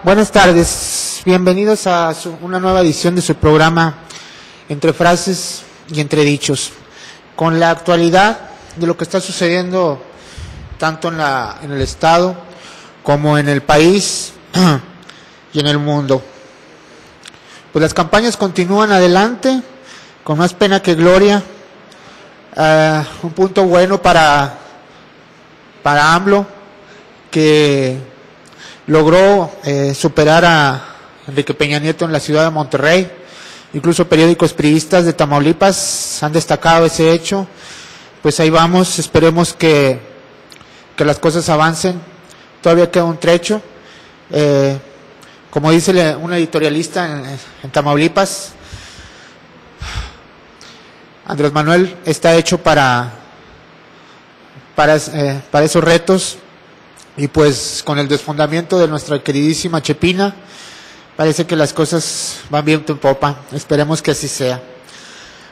Buenas tardes, bienvenidos a una nueva edición de su programa Entre Frases y Entre Dichos, con la actualidad de lo que está sucediendo tanto en el Estado como en el país y en el mundo. Pues las campañas continúan adelante, con más pena que gloria. Un punto bueno para AMLO, que logró superar a Enrique Peña Nieto en la ciudad de Monterrey. Incluso periódicos priistas de Tamaulipas han destacado ese hecho. Pues ahí vamos, esperemos que las cosas avancen. Todavía queda un trecho. Como dice un editorialista en Tamaulipas, Andrés Manuel está hecho para esos retos, y pues con el desfondamiento de nuestra queridísima Chepina, parece que las cosas van viento en popa. Esperemos que así sea.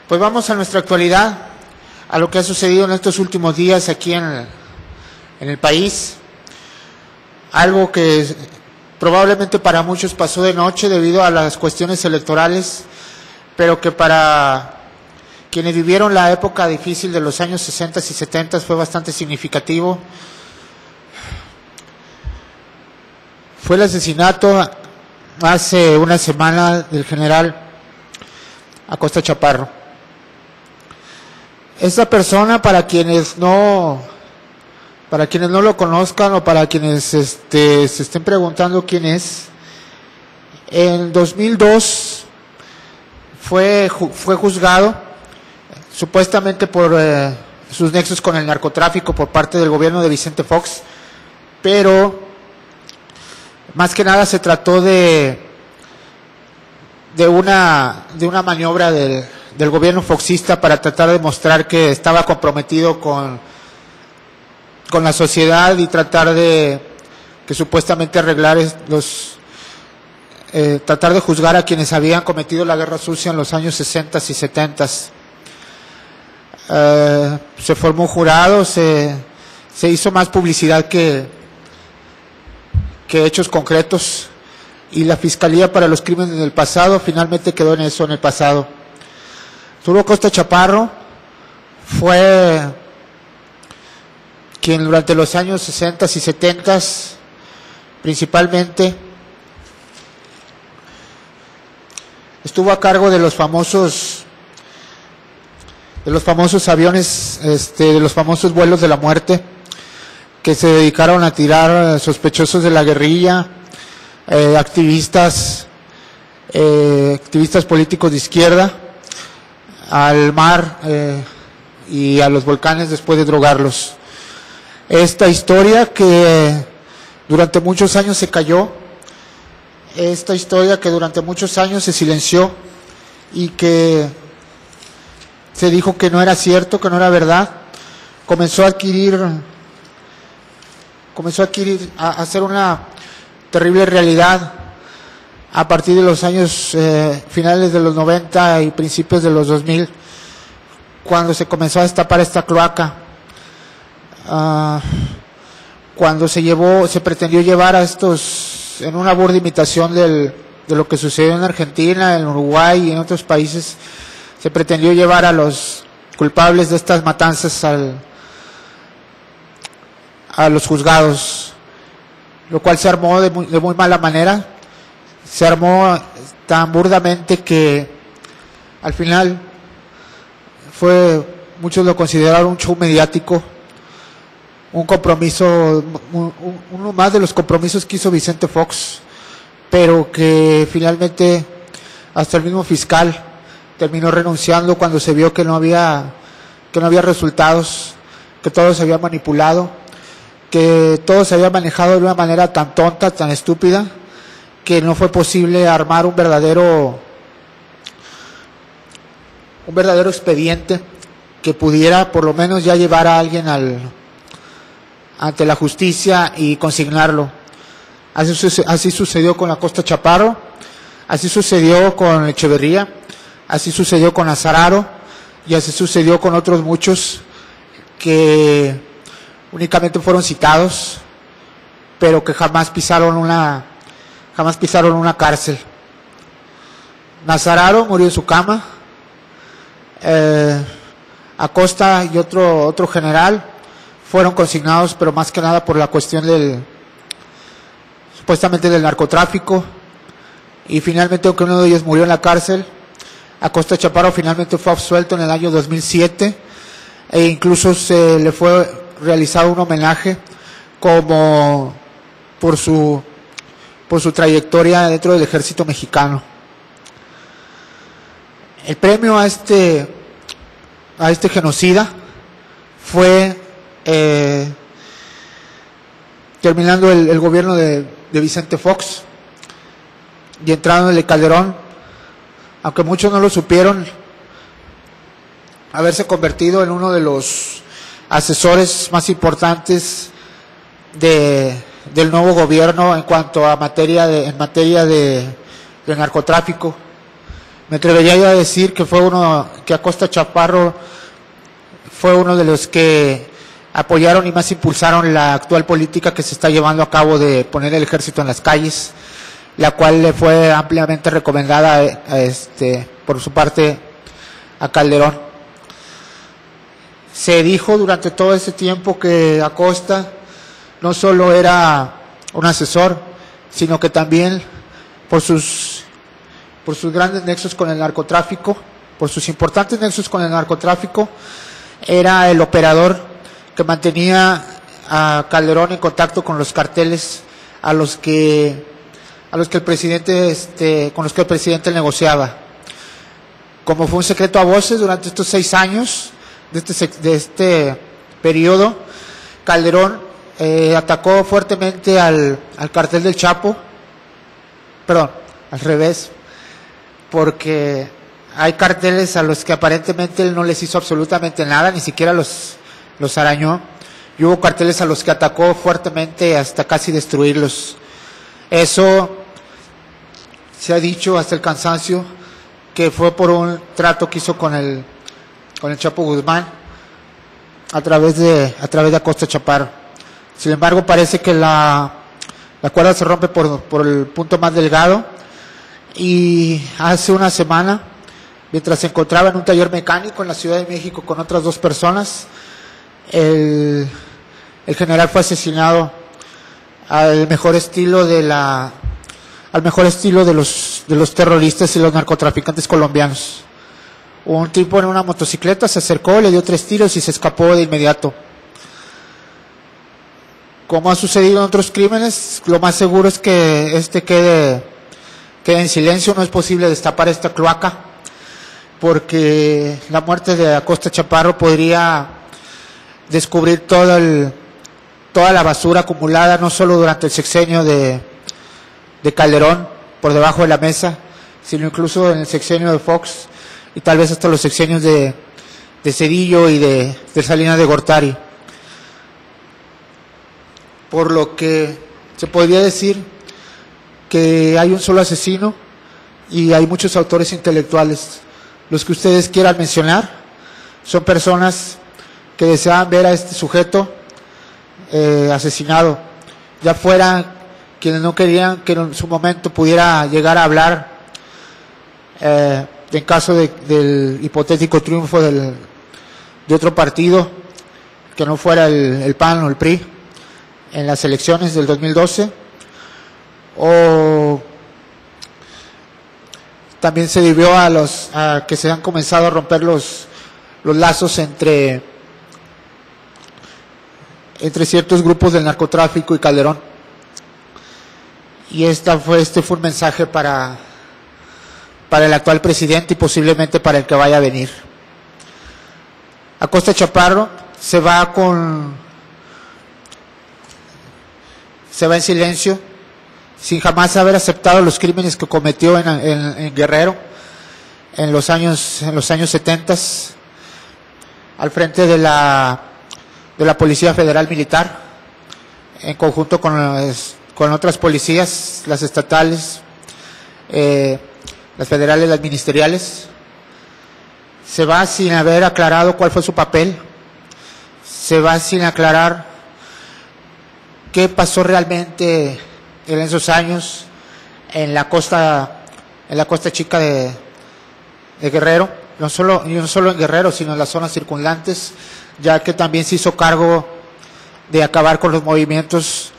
Pues vamos a nuestra actualidad, a lo que ha sucedido en estos últimos días aquí en el país. Algo que probablemente para muchos pasó de noche debido a las cuestiones electorales, pero que para quienes vivieron la época difícil de los años 60 y 70 fue bastante significativo. Fue el asesinato hace una semana del general Acosta Chaparro. Esta persona, para quienes no lo conozcan o para quienes se estén preguntando quién es, en 2002 fue juzgado supuestamente por sus nexos con el narcotráfico por parte del gobierno de Vicente Fox, pero más que nada se trató de una maniobra del gobierno foxista para tratar de mostrar que estaba comprometido con la sociedad y tratar de que supuestamente arreglar tratar de juzgar a quienes habían cometido la guerra sucia en los años 60 y 70. Se formó un jurado, se hizo más publicidad que hechos concretos, y la Fiscalía para los Crímenes del Pasado finalmente quedó en eso, en el pasado. Arturo Acosta Chaparro fue quien durante los años 60 y 70 principalmente estuvo a cargo de los famosos aviones, de los famosos vuelos de la muerte, que se dedicaron a tirar sospechosos de la guerrilla, activistas políticos de izquierda, al mar y a los volcanes después de drogarlos. Esta historia que durante muchos años se cayó, esta historia que durante muchos años se silenció y que se dijo que no era cierto, que no era verdad, comenzó a hacer una terrible realidad a partir de los años finales de los 90 y principios de los 2000, cuando se comenzó a destapar esta cloaca, cuando se pretendió llevar a estos, en una burda imitación de lo que sucedió en Argentina, en Uruguay y en otros países, se pretendió llevar a los culpables de estas matanzas a los juzgados, lo cual se armó de muy mala manera. Se armó tan burdamente que al final muchos lo consideraron un show mediático, un compromiso, uno más de los compromisos que hizo Vicente Fox, pero que finalmente hasta el mismo fiscal terminó renunciando cuando se vio que no había resultados, que todo se había manipulado, que todo se había manejado de una manera tan tonta, tan estúpida, que no fue posible armar un verdadero expediente que pudiera por lo menos ya llevar a alguien ante la justicia y consignarlo. Así sucedió con Acosta Chaparro, así sucedió con Echeverría, así sucedió con Azararo y así sucedió con otros muchos que únicamente fueron citados, pero que jamás pisaron jamás pisaron una cárcel. Nazararo murió en su cama. Acosta y otro general fueron consignados, pero más que nada por la cuestión supuestamente del narcotráfico, y finalmente, aunque uno de ellos murió en la cárcel, Acosta Chaparro finalmente fue absuelto en el año 2007, e incluso se le fue realizado un homenaje como por su trayectoria dentro del ejército mexicano. El premio a este genocida fue, terminando el gobierno de Vicente Fox y entrando en el Calderón, aunque muchos no lo supieron, haberse convertido en uno de los asesores más importantes del nuevo gobierno en cuanto a en materia de narcotráfico. Me atrevería yo a decir que Acosta Chaparro fue uno de los que apoyaron y más impulsaron la actual política que se está llevando a cabo de poner el ejército en las calles, la cual le fue ampliamente recomendada por su parte a Calderón. Se dijo durante todo ese tiempo que Acosta no solo era un asesor, sino que también por sus grandes nexos con el narcotráfico, por sus importantes nexos con el narcotráfico, era el operador que mantenía a Calderón en contacto con los carteles con los que el presidente negociaba. Como fue un secreto a voces durante estos 6 años de este periodo, Calderón atacó fuertemente al cartel del Chapo, perdón, al revés, porque hay carteles a los que aparentemente él no les hizo absolutamente nada, ni siquiera los arañó, y hubo carteles a los que atacó fuertemente hasta casi destruirlos. Eso se ha dicho hasta el cansancio que fue por un trato que hizo con el Chapo Guzmán a través de Acosta Chaparro. Sin embargo, parece que la cuerda se rompe por el punto más delgado, y hace una semana, mientras se encontraba en un taller mecánico en la Ciudad de México con otras 2 personas, el general fue asesinado al mejor estilo de los terroristas y los narcotraficantes colombianos. Un tipo en una motocicleta se acercó, le dio 3 tiros y se escapó de inmediato. Como ha sucedido en otros crímenes, lo más seguro es que quede en silencio. No es posible destapar esta cloaca, porque la muerte de Acosta Chaparro podría descubrir toda la basura acumulada, no solo durante el sexenio de Calderón, por debajo de la mesa, sino incluso en el sexenio de Fox, y tal vez hasta los sexenios de Zedillo y de Salinas de Gortari. Por lo que se podría decir que hay un solo asesino y hay muchos autores intelectuales. Los que ustedes quieran mencionar son personas que deseaban ver a este sujeto asesinado, ya fuera quienes no querían que en su momento pudiera llegar a hablar en caso del hipotético triunfo de otro partido que no fuera el PAN o el PRI en las elecciones del 2012, o también se debió a que se han comenzado a romper los lazos entre ciertos grupos del narcotráfico y Calderón. Y este fue un mensaje para el actual presidente y posiblemente para el que vaya a venir. Acosta Chaparro se va en silencio, sin jamás haber aceptado los crímenes que cometió en Guerrero en los años 70, al frente de la Policía Federal Militar, en conjunto con otras policías, las estatales, las federales, las ministeriales. Se va sin haber aclarado cuál fue su papel, se va sin aclarar qué pasó realmente en esos años, en la costa chica de Guerrero, no solo en Guerrero, sino en las zonas circundantes, ya que también se hizo cargo de acabar con los movimientos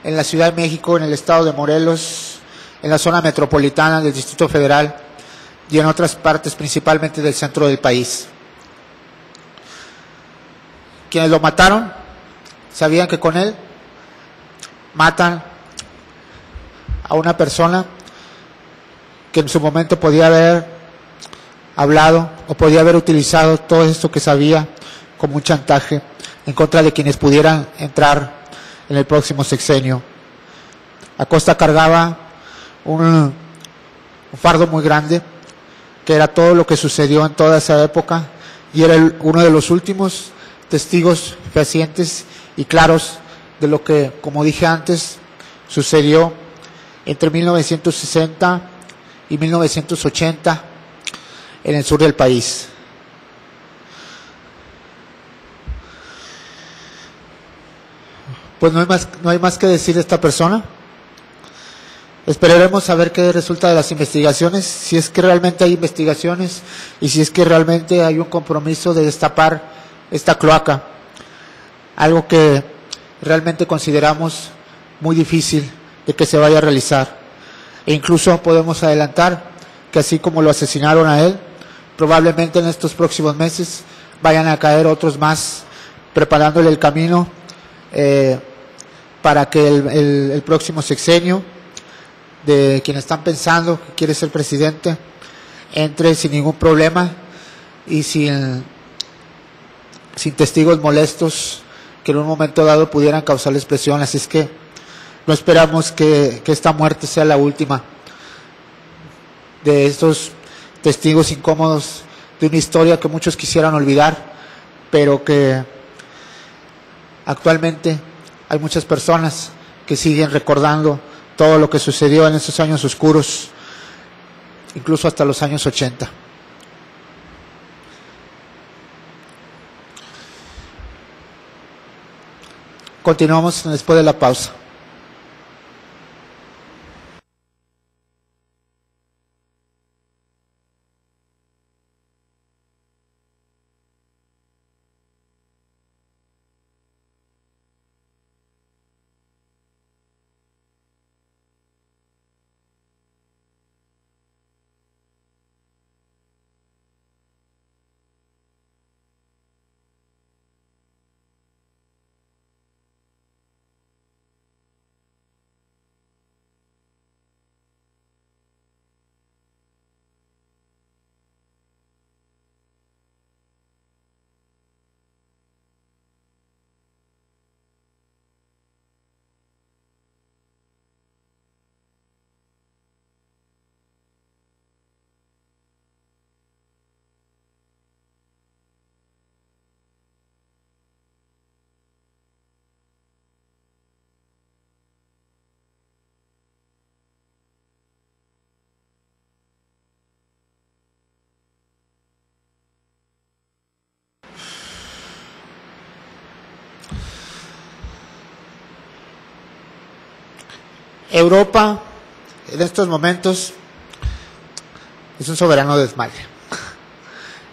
en la Ciudad de México, en el estado de Morelos, en la zona metropolitana del Distrito Federal y en otras partes, principalmente del centro del país. Quienes lo mataron sabían que con él matan a una persona que en su momento podía haber hablado o podía haber utilizado todo esto que sabía como un chantaje en contra de quienes pudieran entrar en el próximo sexenio. Acosta cargaba un fardo muy grande, que era todo lo que sucedió en toda esa época, y era uno de los últimos testigos fehacientes y claros de lo que, como dije antes, sucedió entre 1960 y 1980 en el sur del país. Pues no hay más que decir de esta persona. Esperaremos a ver qué resulta de las investigaciones, si es que realmente hay investigaciones y si es que realmente hay un compromiso de destapar esta cloaca, algo que realmente consideramos muy difícil de que se vaya a realizar. E incluso podemos adelantar que así como lo asesinaron a él, probablemente en estos próximos meses vayan a caer otros más, preparándole el camino para que el próximo sexenio de quien están pensando que quiere ser presidente entre sin ningún problema y sin testigos molestos que en un momento dado pudieran causarles presión. Así es que no esperamos que esta muerte sea la última de estos testigos incómodos de una historia que muchos quisieran olvidar, pero que actualmente hay muchas personas que siguen recordando todo lo que sucedió en esos años oscuros, incluso hasta los años 80. Continuamos después de la pausa. Europa en estos momentos es un soberano desmadre.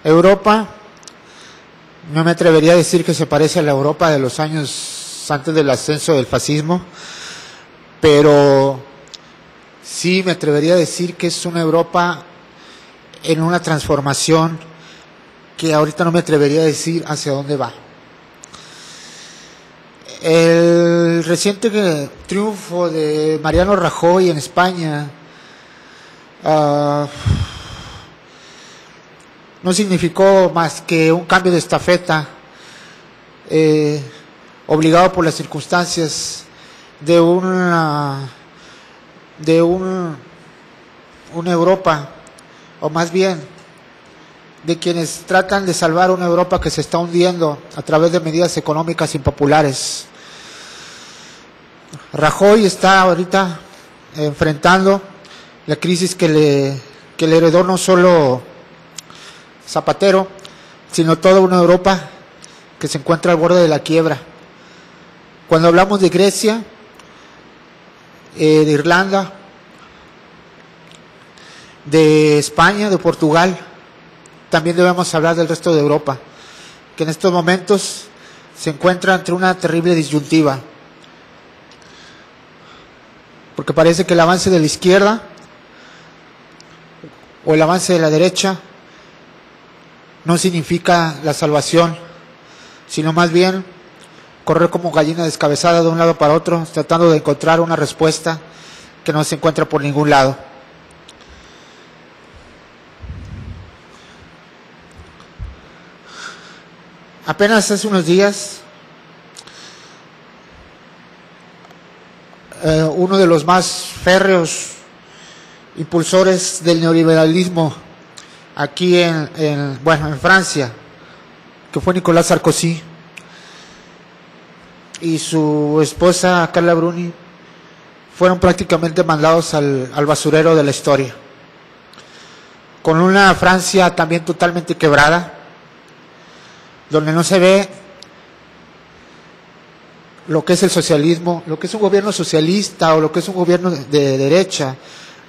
Europa, no me atrevería a decir que se parece a la Europa de los años antes del ascenso del fascismo, pero sí me atrevería a decir que es una Europa en una transformación que ahorita no me atrevería a decir hacia dónde va. El reciente triunfo de Mariano Rajoy en España no significó más que un cambio de estafeta obligado por las circunstancias de una Europa, o más bien de quienes tratan de salvar una Europa que se está hundiendo a través de medidas económicas impopulares. Rajoy está ahorita enfrentando la crisis que le heredó no solo Zapatero, sino toda una Europa que se encuentra al borde de la quiebra. Cuando hablamos de Grecia, de Irlanda, de España, de Portugal. También debemos hablar del resto de Europa, que en estos momentos se encuentra ante una terrible disyuntiva, porque parece que el avance de la izquierda o el avance de la derecha no significa la salvación, sino más bien correr como gallina descabezada de un lado para otro, tratando de encontrar una respuesta que no se encuentra por ningún lado. Apenas hace unos días, uno de los más férreos impulsores del neoliberalismo aquí en Francia, que fue Nicolas Sarkozy, y su esposa Carla Bruni, fueron prácticamente mandados al basurero de la historia, con una Francia también totalmente quebrada, donde no se ve lo que es el socialismo, lo que es un gobierno socialista o lo que es un gobierno de derecha,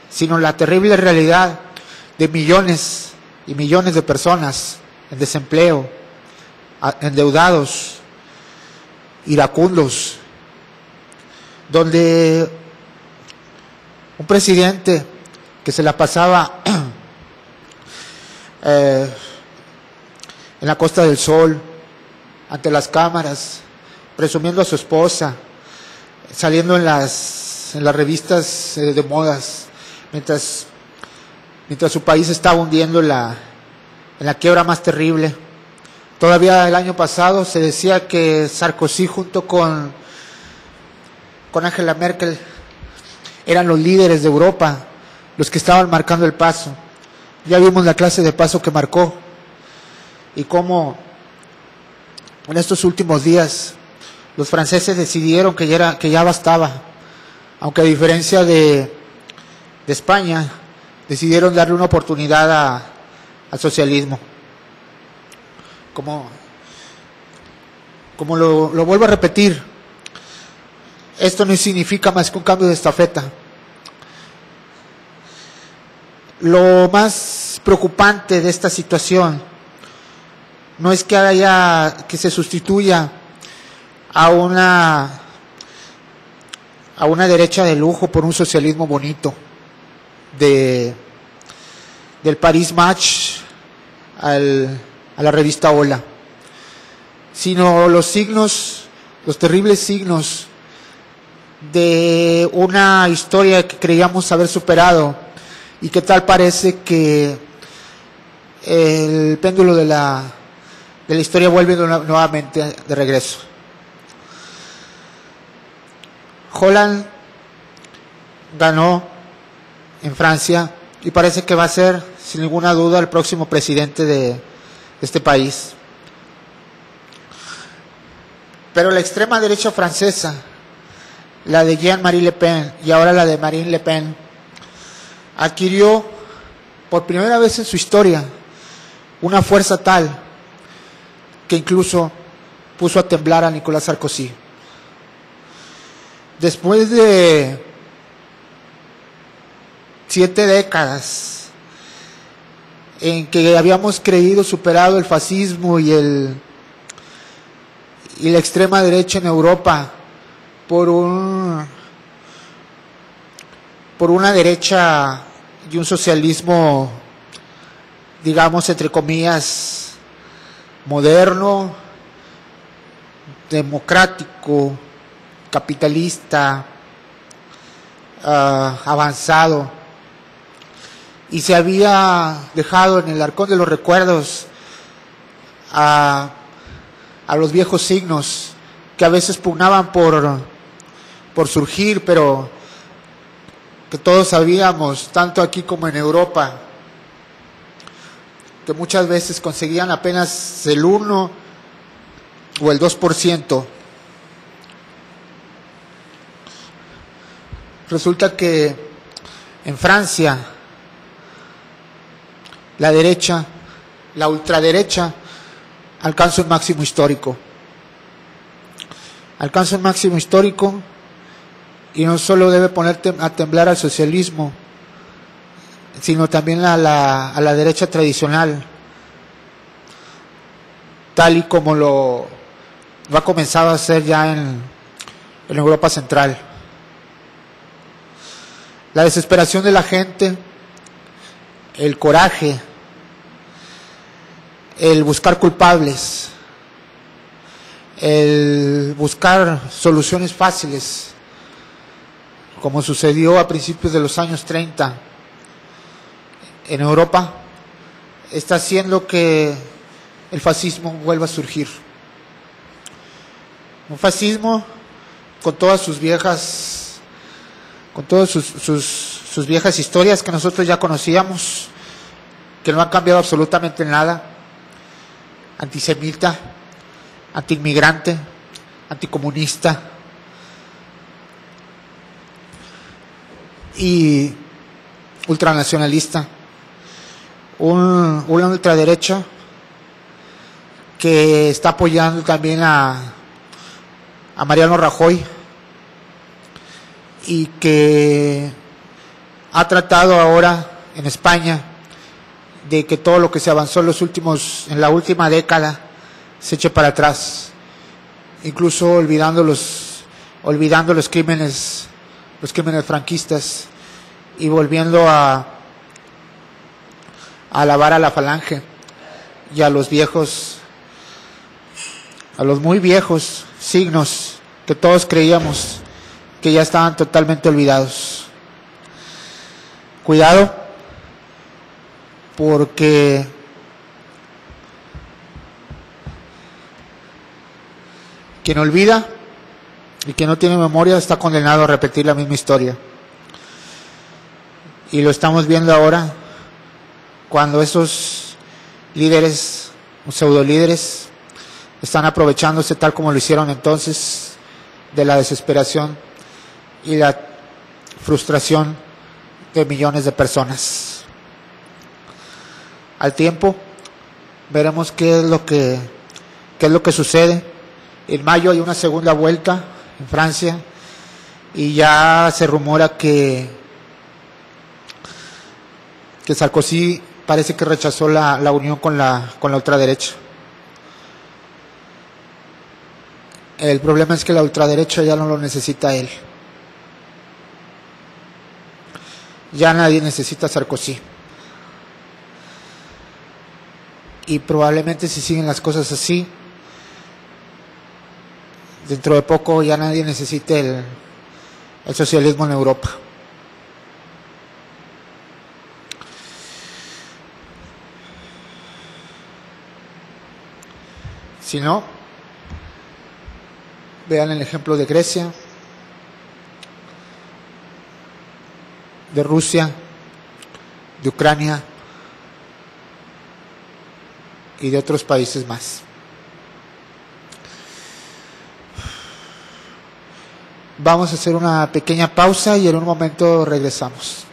sino la terrible realidad de millones y millones de personas en desempleo, endeudados, iracundos, donde un presidente que se la pasaba en la Costa del Sol, ante las cámaras, presumiendo a su esposa, saliendo en las revistas de modas, mientras su país estaba hundiendo en la quiebra más terrible. Todavía el año pasado se decía que Sarkozy junto con Angela Merkel eran los líderes de Europa, los que estaban marcando el paso. Ya vimos la clase de paso que marcó y cómo en estos últimos días los franceses decidieron que ya bastaba, aunque a diferencia de España decidieron darle una oportunidad al socialismo. Como lo vuelvo a repetir, esto no significa más que un cambio de estafeta. Lo más preocupante de esta situación no es que se sustituya a una derecha de lujo por un socialismo bonito del Paris Match a la revista Hola, sino los terribles signos de una historia que creíamos haber superado y que tal parece que el péndulo de la historia vuelve nuevamente de regreso. Hollande ganó en Francia y parece que va a ser, sin ninguna duda, el próximo presidente de este país. Pero la extrema derecha francesa, la de Jean-Marie Le Pen y ahora la de Marine Le Pen, adquirió por primera vez en su historia una fuerza tal que incluso puso a temblar a Nicolas Sarkozy. Después de 7 décadas en que habíamos creído superado el fascismo y la extrema derecha en Europa por una derecha y un socialismo, digamos, entre comillas, moderno, democrático, capitalista, avanzado, y se había dejado en el arcón de los recuerdos a los viejos signos que a veces pugnaban por surgir, pero que todos sabíamos, tanto aquí como en Europa, que muchas veces conseguían apenas el 1 o el 2%. Resulta que en Francia la derecha, la ultraderecha, alcanza un máximo histórico. Alcanza un máximo histórico y no solo debe poner a temblar al socialismo, sino también a la derecha tradicional, tal y como lo ha comenzado a hacer ya en Europa Central. La desesperación de la gente, el coraje, el buscar culpables, el buscar soluciones fáciles, como sucedió a principios de los años 30 en Europa, está haciendo que el fascismo vuelva a surgir. Un fascismo con todas sus viejas, con todas sus viejas historias que nosotros ya conocíamos, que no han cambiado absolutamente nada: antisemita, antiinmigrante, anticomunista y ultranacionalista. Una ultraderecha que está apoyando también a Mariano Rajoy y que ha tratado ahora en España de que todo lo que se avanzó en la última década se eche para atrás, incluso olvidando los crímenes franquistas y volviendo a alabar a la Falange y a los muy viejos signos que todos creíamos que ya estaban totalmente olvidados. Cuidado, porque quien olvida y quien no tiene memoria está condenado a repetir la misma historia. Y lo estamos viendo ahora cuando esos líderes, pseudolíderes, están aprovechándose, tal como lo hicieron entonces, de la desesperación y la frustración de millones de personas. Al tiempo veremos qué es lo que sucede. En mayo hay una segunda vuelta en Francia y ya se rumora que Sarkozy parece que rechazó la unión con la ultraderecha. El problema es que la ultraderecha ya no lo necesita él. Ya nadie necesita a Sarkozy. Y probablemente, si siguen las cosas así, dentro de poco ya nadie necesite el socialismo en Europa. Si no, vean el ejemplo de Grecia, de Rusia, de Ucrania y de otros países más. Vamos a hacer una pequeña pausa y en un momento regresamos.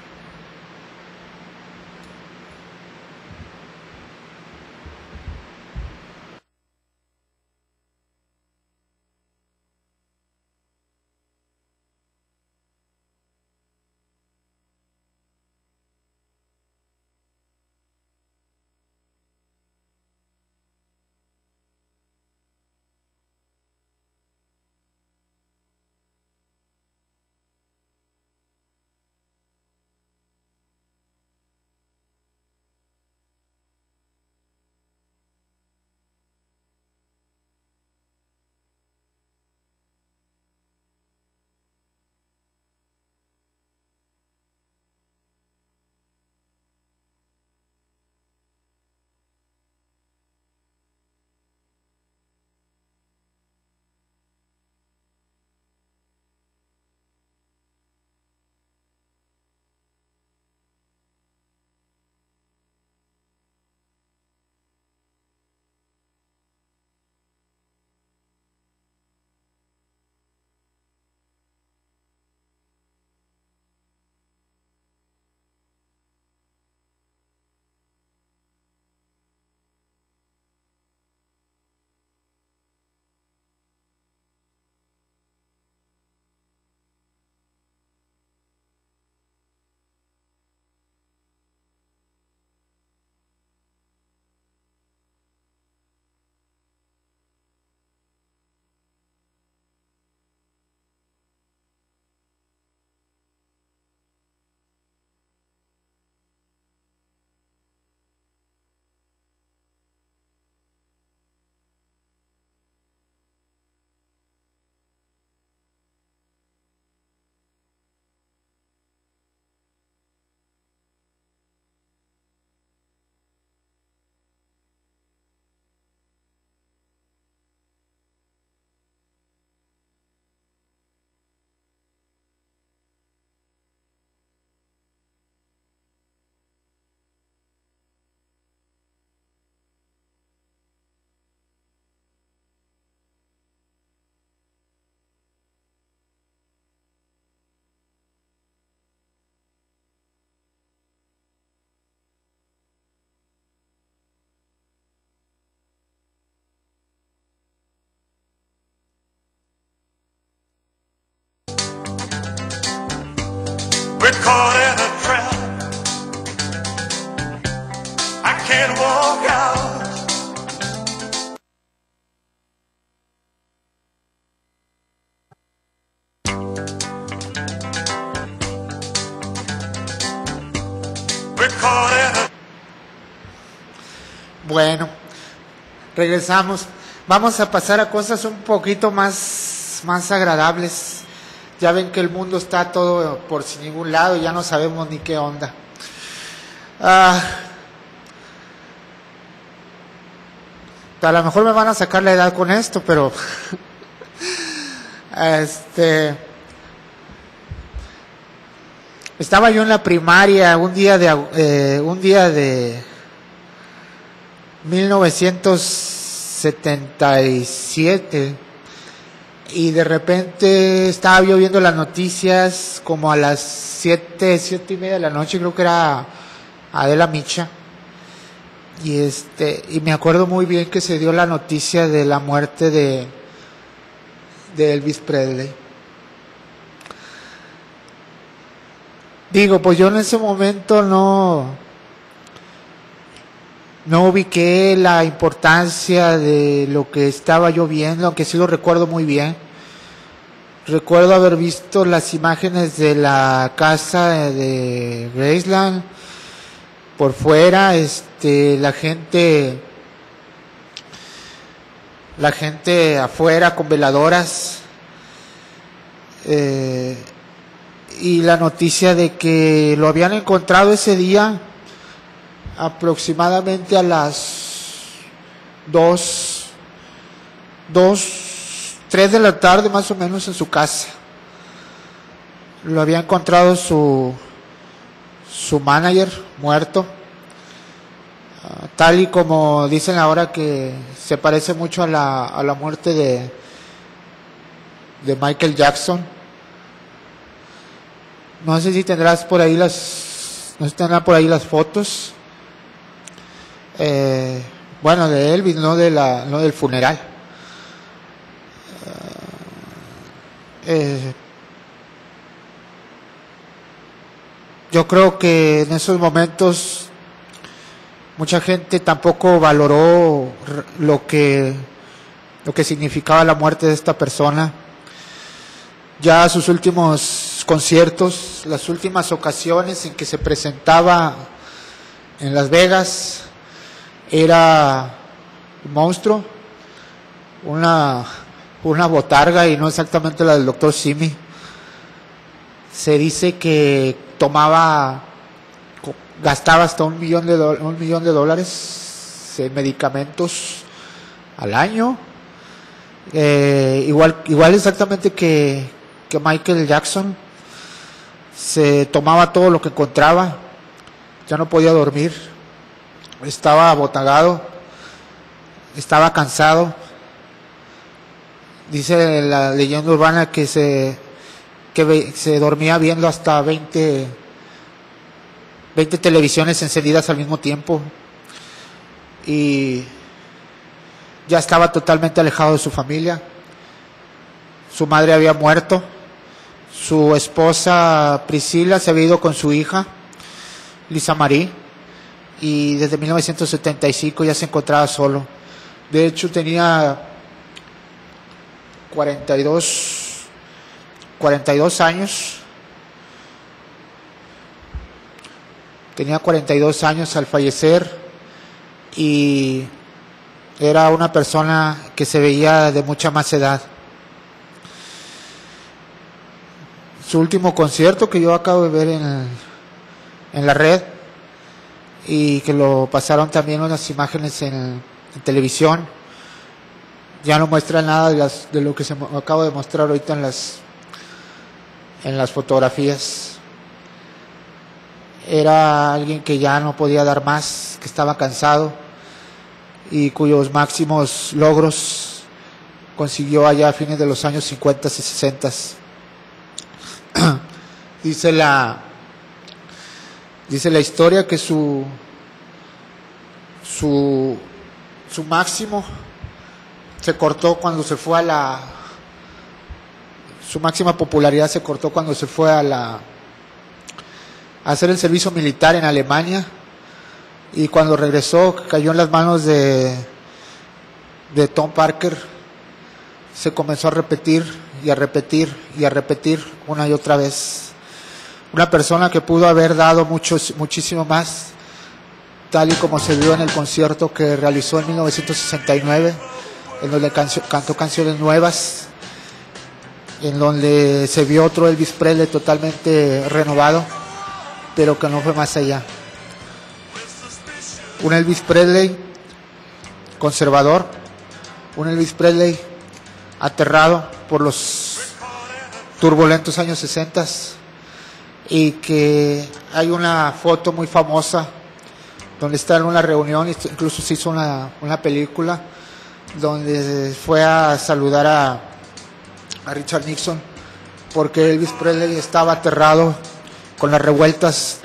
We're caught in a trap. I can't walk out. We're caught in a... Bueno, regresamos. Vamos a pasar a cosas un poquito más agradables. Ya ven que el mundo está todo por sin ningún lado y ya no sabemos ni qué onda. A lo mejor me van a sacar la edad con esto, pero estaba yo en la primaria un día de 1977 y de repente estaba yo viendo las noticias como a las 7:30 de la noche, creo que era Adela Micha, y me acuerdo muy bien que se dio la noticia de la muerte de Elvis Presley. Digo, pues yo en ese momento no ubiqué la importancia de lo que estaba yo viendo, aunque sí lo recuerdo muy bien. Recuerdo haber visto las imágenes de la casa de Graceland por fuera, la gente afuera con veladoras, y la noticia de que lo habían encontrado ese día aproximadamente a las 3 de la tarde más o menos en su casa. Lo había encontrado su manager muerto, tal y como dicen ahora que se parece mucho a la muerte de Michael Jackson. No sé si tendrán por ahí las fotos. Bueno, de Elvis, no del funeral. Yo creo que en esos momentos mucha gente tampoco valoró lo que significaba la muerte de esta persona. Ya sus últimos conciertos, las últimas ocasiones en que se presentaba en Las Vegas, era un monstruo, una botarga, y no exactamente la del doctor Simi. Se dice que gastaba hasta $1 millón en medicamentos al año, igual exactamente que Michael Jackson. Se tomaba todo lo que encontraba, ya no podía dormir, estaba abotagado, estaba cansado. Dice la leyenda urbana que se dormía viendo hasta 20 televisiones encendidas al mismo tiempo, y ya estaba totalmente alejado de su familia. Su madre había muerto, su esposa Priscila se había ido con su hija Lisa Marie, y desde 1975 ya se encontraba solo. De hecho tenía 42 años. Tenía 42 años al fallecer, y era una persona que se veía de mucha más edad. Su último concierto, que yo acabo de ver en la red, y que lo pasaron también unas imágenes en televisión, ya no muestra nada de lo que se me acabo de mostrar ahorita en las fotografías. Era alguien que ya no podía dar más, que estaba cansado, y cuyos máximos logros consiguió allá a fines de los años 50 y 60. Dice la historia que su máximo se cortó cuando se fue su máxima popularidad se cortó cuando se fue a la a hacer el servicio militar en Alemania, y cuando regresó cayó en las manos de Tom Parker. Se comenzó a repetir y a repetir y a repetir una y otra vez. Una persona que pudo haber dado muchísimo más, tal y como se vio en el concierto que realizó en 1969, en donde cantó canciones nuevas, en donde se vio otro Elvis Presley totalmente renovado, pero que no fue más allá. Un Elvis Presley conservador, un Elvis Presley aterrado por los turbulentos años 60, y que hay una foto muy famosa donde está en una reunión, incluso se hizo una película donde fue a saludar a Richard Nixon, porque Elvis Presley estaba aterrado con las revueltas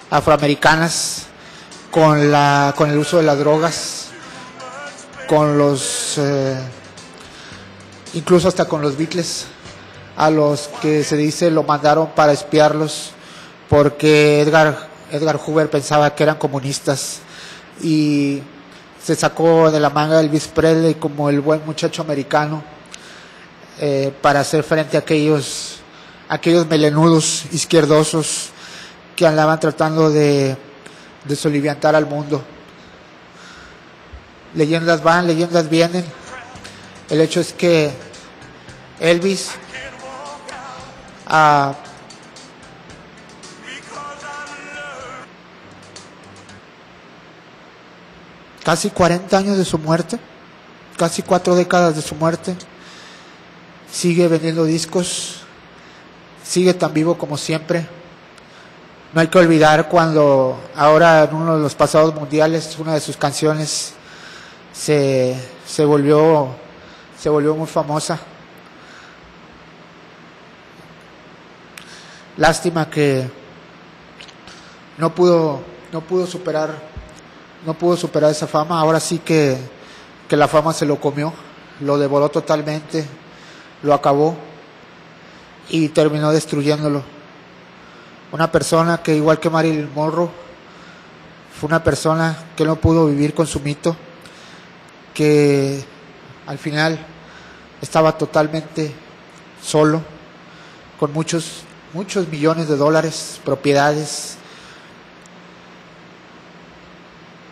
afroamericanas, con el uso de las drogas, con incluso hasta con los Beatles, a los que se dice lo mandaron para espiarlos, porque Edgar Hoover pensaba que eran comunistas, y se sacó de la manga Elvis Presley como el buen muchacho americano, para hacer frente a aquellos melenudos izquierdosos que andaban tratando de soliviantar al mundo. Leyendas van, leyendas vienen. El hecho es que Elvis casi 40 años de su muerte, casi 4 décadas de su muerte, sigue vendiendo discos, sigue tan vivo como siempre. No hay que olvidar cuando ahora en uno de los pasados mundiales una de sus canciones se volvió muy famosa. Lástima que no pudo superar esa fama. Ahora sí que la fama se lo comió, lo devoró totalmente, lo acabó y terminó destruyéndolo. Una persona que, igual que Marilyn Monroe, fue una persona que no pudo vivir con su mito, que al final estaba totalmente solo, con muchos millones de dólares, propiedades,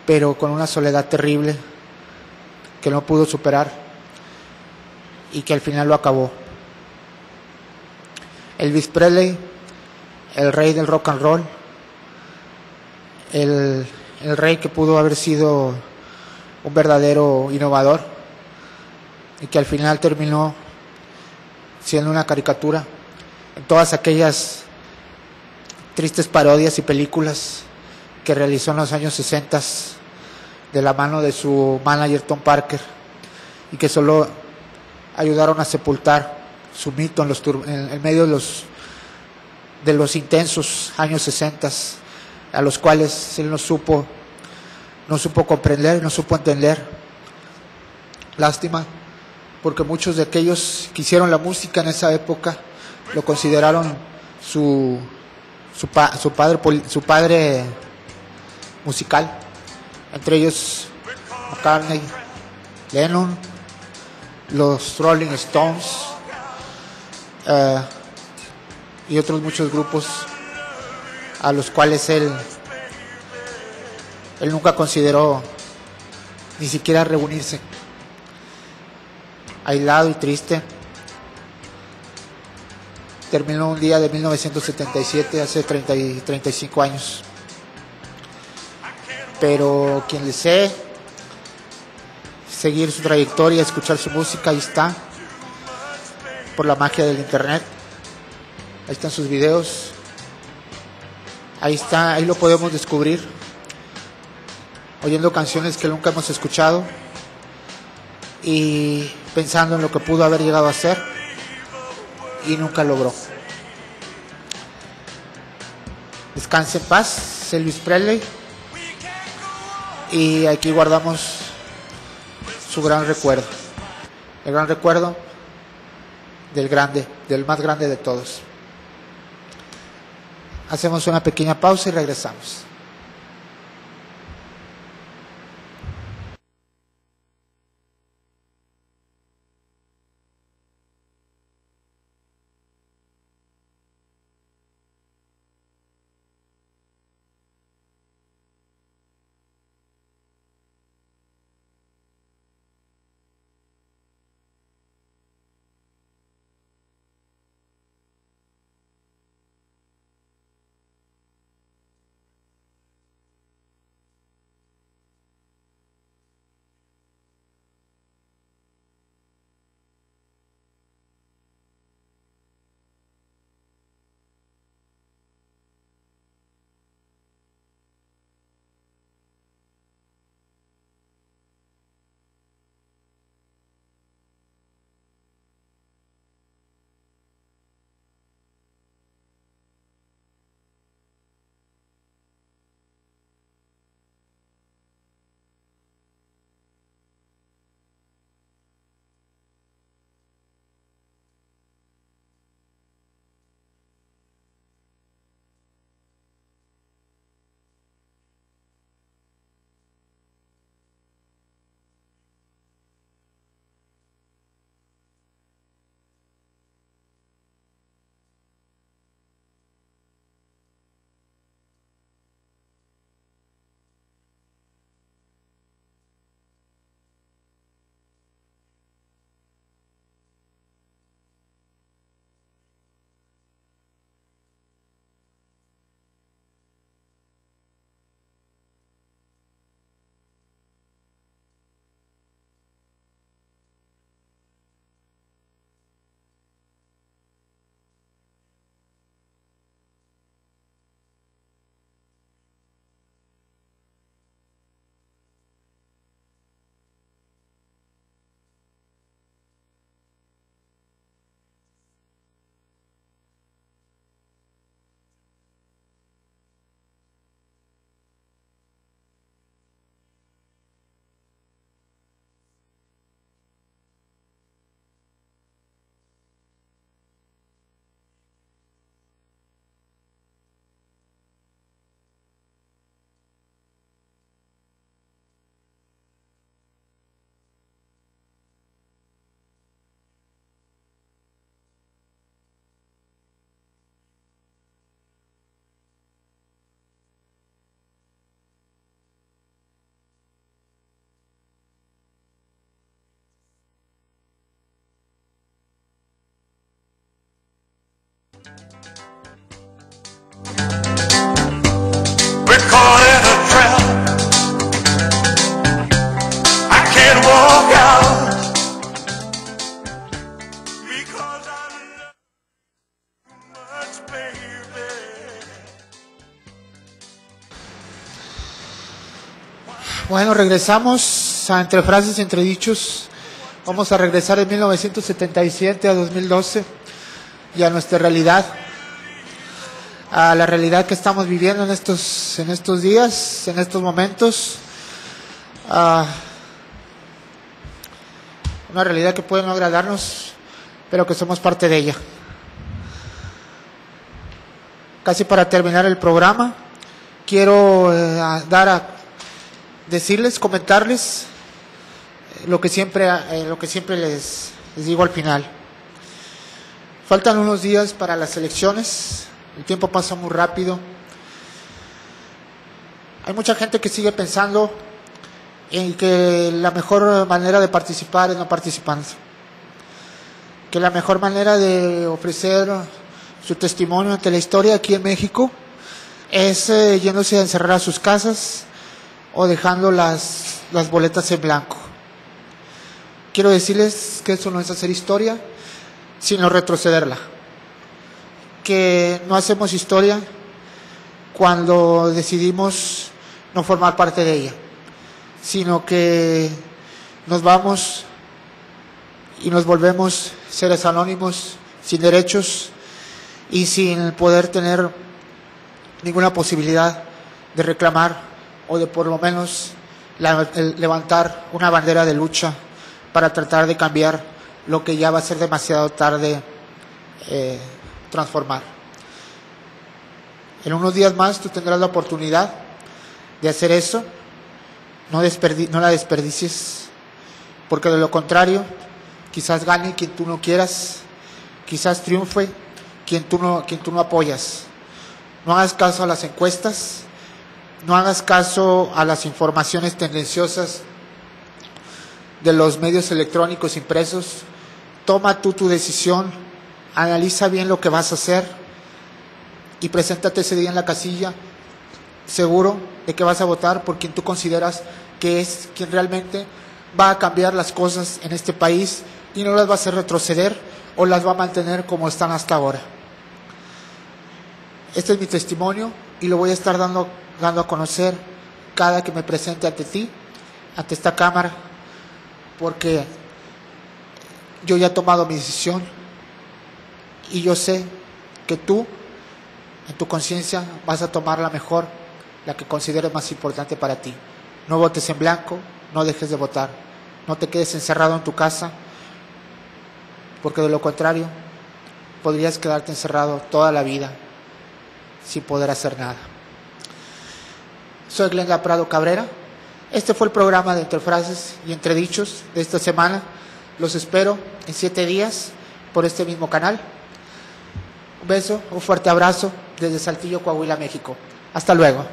pero con una soledad terrible que no pudo superar y que al final lo acabó. Elvis Presley, el rey del rock and roll, el rey que pudo haber sido un verdadero innovador y que al final terminó siendo una caricatura en todas aquellas tristes parodias y películas que realizó en los años 60 de la mano de su manager Tom Parker, y que solo ayudaron a sepultar su mito en medio de los intensos años 60, a los cuales él no supo comprender, no supo entender. Lástima, porque muchos de aquellos que hicieron la música en esa época lo consideraron su padre musical, entre ellos McCartney, Lennon, los Rolling Stones, y otros muchos grupos a los cuales él nunca consideró ni siquiera reunirse. Aislado y triste, terminó un día de 1977, hace 35 años. Pero quien desee seguir su trayectoria, escuchar su música, ahí está, por la magia del internet. Ahí están sus videos, ahí está, ahí lo podemos descubrir, oyendo canciones que nunca hemos escuchado y pensando en lo que pudo haber llegado a ser y nunca logró. Descanse en paz, Elvis Presley, y aquí guardamos su gran recuerdo, el gran recuerdo del más grande de todos. Hacemos una pequeña pausa y regresamos. We're caught in a trap. I can't walk out because I love you much, baby. Bueno, regresamos a Entre Frases y Entre Dichos. Vamos a regresar de 1977 a 2012 y a nuestra realidad, a la realidad que estamos viviendo en estos días, en estos momentos. Una realidad que puede no agradarnos, pero que somos parte de ella. Casi para terminar el programa, quiero decirles, comentarles lo que siempre les digo al final. Faltan unos días para las elecciones, el tiempo pasa muy rápido. Hay mucha gente que sigue pensando en que la mejor manera de participar es no participando, que la mejor manera de ofrecer su testimonio ante la historia aquí en México es yéndose a encerrar a sus casas o dejando las boletas en blanco. Quiero decirles que eso no es hacer historia, sino retrocederla. Que no hacemos historia cuando decidimos no formar parte de ella, sino que nos vamos y nos volvemos seres anónimos, sin derechos y sin poder tener ninguna posibilidad de reclamar o de por lo menos levantar una bandera de lucha para tratar de cambiar lo que ya va a ser demasiado tarde transformar. En unos días más tú tendrás la oportunidad de hacer eso. No la desperdicies, porque de lo contrario, quizás gane quien tú no quieras, quizás triunfe quien tú no apoyas. No hagas caso a las encuestas, no hagas caso a las informaciones tendenciosas de los medios electrónicos impresos. Toma tú tu decisión, analiza bien lo que vas a hacer y preséntate ese día en la casilla seguro de que vas a votar por quien tú consideras que es quien realmente va a cambiar las cosas en este país y no las va a hacer retroceder o las va a mantener como están hasta ahora. Este es mi testimonio y lo voy a estar dando a conocer cada que me presente ante ti, ante esta cámara, porque yo ya he tomado mi decisión y yo sé que tú, en tu conciencia, vas a tomar la mejor, la que consideres más importante para ti. No votes en blanco, no dejes de votar, no te quedes encerrado en tu casa, porque de lo contrario podrías quedarte encerrado toda la vida sin poder hacer nada. Soy Glenda Prado Cabrera. Este fue el programa de Entre Frases y Entre Dichos de esta semana. Los espero en 7 días por este mismo canal. Un beso, un fuerte abrazo desde Saltillo, Coahuila, México. Hasta luego.